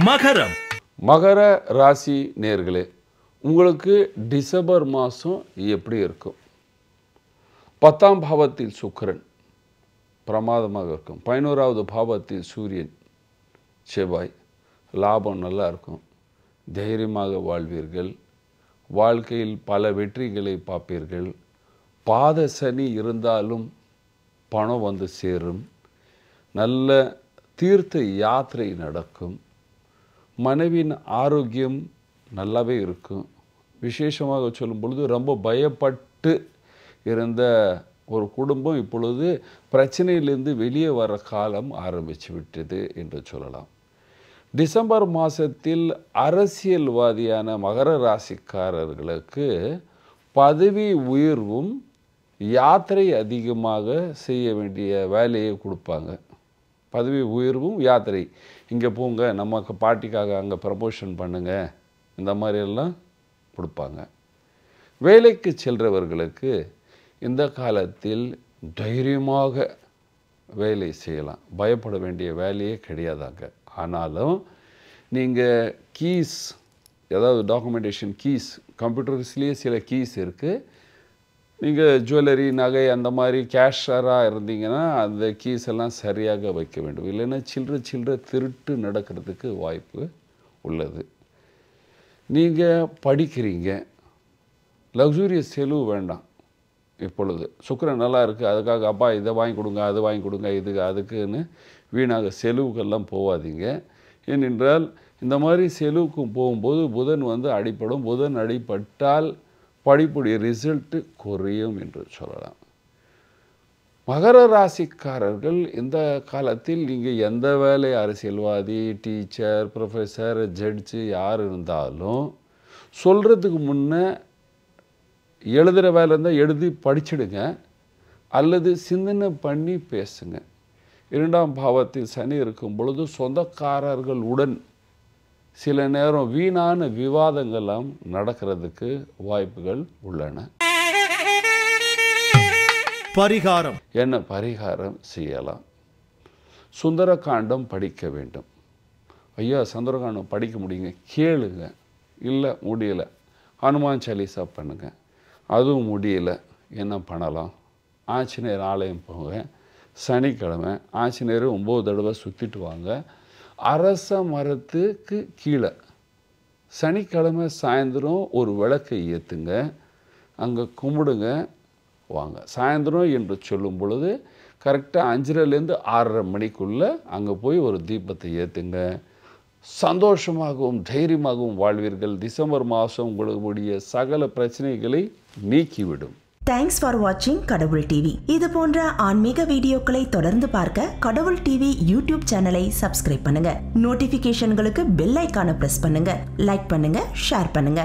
மகரம். மகர ராசி நேயர்களே, உங்களுக்கு டிசம்பர் மாதம் எப்படி இருக்கும்? 10ஆம் பாவத்தில் சுக்கிரன் பிரமாதமாக இருக்கும். 11வது பாவத்தில் சூரியன் செவ்வாய். லாபம் நல்லா இருக்கும். தைரியமாக வாழ்வீர்கள். வாழ்க்கையில் பல வெற்றிகளை பார்ப்பீர்கள். பாத சனி இருந்தாலும் பணம் வந்து சேரும். நல்ல தீர்த்த யாத்திரை நடக்கும். மனைவியின் ஆரோக்கியம் நல்லாவே இருக்கும். விசேஷமாக சொல்லும் பொழுது ரொம்ப பயப்பட்டு இருந்த ஒரு குடும்பம் இப்பொழுது பிரச்சனையிலிருந்து வெளியே வர காலம் ஆரம்பித்து விட்டது என்று சொல்லலாம். டிசம்பர் மாதத்தில் அரசியல்வாதியான மகர ராசிக்காரர்களுக்கு பதவி உயர்வும் யாத்திரை அதிகமாக செய்ய வேண்டிய வேலையை கொடுப்பாங்க. பதவி உயர்வும் யாத்திரை, இங்கே போங்க, நமக்கு பார்ட்டிக்காக அங்கே ப்ரமோஷன் பண்ணுங்க, இந்த மாதிரியெல்லாம் கொடுப்பாங்க. வேலைக்கு செல்கிறவர்களுக்கு இந்த காலத்தில் தைரியமாக வேலை செய்யலாம். பயப்பட வேண்டிய வேலையே கிடையாதாங்க. ஆனாலும் நீங்கள் கீஸ், ஏதாவது டாக்குமெண்டேஷன் கீஸ், கம்ப்யூட்டர்ஸ்லேயே சில கீஸ் இருக்குது. நீங்கள் ஜுவல்லரி, நகை அந்த மாதிரி கேஷராக இருந்தீங்கன்னா அந்த கீஸ் எல்லாம் சரியாக வைக்க வேண்டும். இல்லைன்னா சில்லற திருட்டு நடக்கிறதுக்கு வாய்ப்பு உள்ளது. நீங்கள் படிக்கிறீங்க, லக்ஸூரியஸ் செலவு வேண்டாம். இப்பொழுது சுக்கிரன் நல்லா இருக்குது, அதுக்காக அப்பா இதை வாங்கி கொடுங்க, அது வாங்கி கொடுங்க, இதுக்கு அதுக்குன்னு வீணாக செலவுக்கெல்லாம் போகாதீங்க. ஏனென்றால் இந்த மாதிரி செலவுக்கு போகும்போது புதன் வந்து அடிப்படும். புதன் அடிப்பட்டால் படிப்புடைய ரிசல்ட்டு குறையும் என்று சொல்லலாம். மகர ராசிக்காரர்கள் இந்த காலத்தில் நீங்கள் எந்த வேலை, அரசியல்வாதி, டீச்சர், ப்ரொஃபஸர், ஜட்ஜு யார் இருந்தாலும் சொல்கிறதுக்கு முன்னே எழுதுகிற வேலை இருந்தால் எழுதி படிச்சிடுங்க, அல்லது சிந்தனை பண்ணி பேசுங்க. 2ஆம் பாவத்தில் சனி இருக்கும் பொழுது சொந்தக்காரர்களுடன் சில நேரம் வீணான விவாதங்கள்லாம் நடக்கிறதுக்கு வாய்ப்புகள் உள்ளன. பரிகாரம். என்ன பரிகாரம் செய்யலாம்? சுந்தரகாண்டம் படிக்க வேண்டும். ஐயா சுந்தரகாண்டம் படிக்க முடியுங்க, கேளுங்க. இல்லை முடியலை, ஹனுமான் சாலிசா பண்ணுங்க. அதுவும் முடியலை, என்ன பண்ணலாம்? ஆஞ்சநேயர் ஆலயம் போங்க. சனிக்கிழமை ஆஞ்சநேயர் 9 தடவை சுற்றிட்டு வாங்க. அரச மரத்துக்கு கீழே சனிக்கிழமை சாயந்தரம் ஒரு விளக்கை ஏற்றுங்க, அங்கே கும்பிடுங்க வாங்க. சாயந்தரம் என்று சொல்லும் பொழுது கரெக்டாக 5:30லேருந்து 6:30 மணிக்குள்ளே அங்கே போய் ஒரு தீபத்தை ஏற்றுங்க. சந்தோஷமாகவும் தைரியமாகவும் வாழ்வீர்கள். டிசம்பர் மாதம் உங்களுடைய சகல பிரச்சனைகளை நீக்கிவிடும். தேங்க்ஸ் ஃபார் வாட்சிங் கடவுள் டிவி. இது போன்ற ஆன்மீக வீடியோக்களை தொடர்ந்து பார்க்க கடவுள் டிவி யூடியூப் சேனலை சப்ஸ்கிரைப் பண்ணுங்க. நோட்டிபிகேஷன்களுக்கு பெல் ஐகானை பிரஸ் பண்ணுங்க. லைக் பண்ணுங்க, ஷேர் பண்ணுங்க.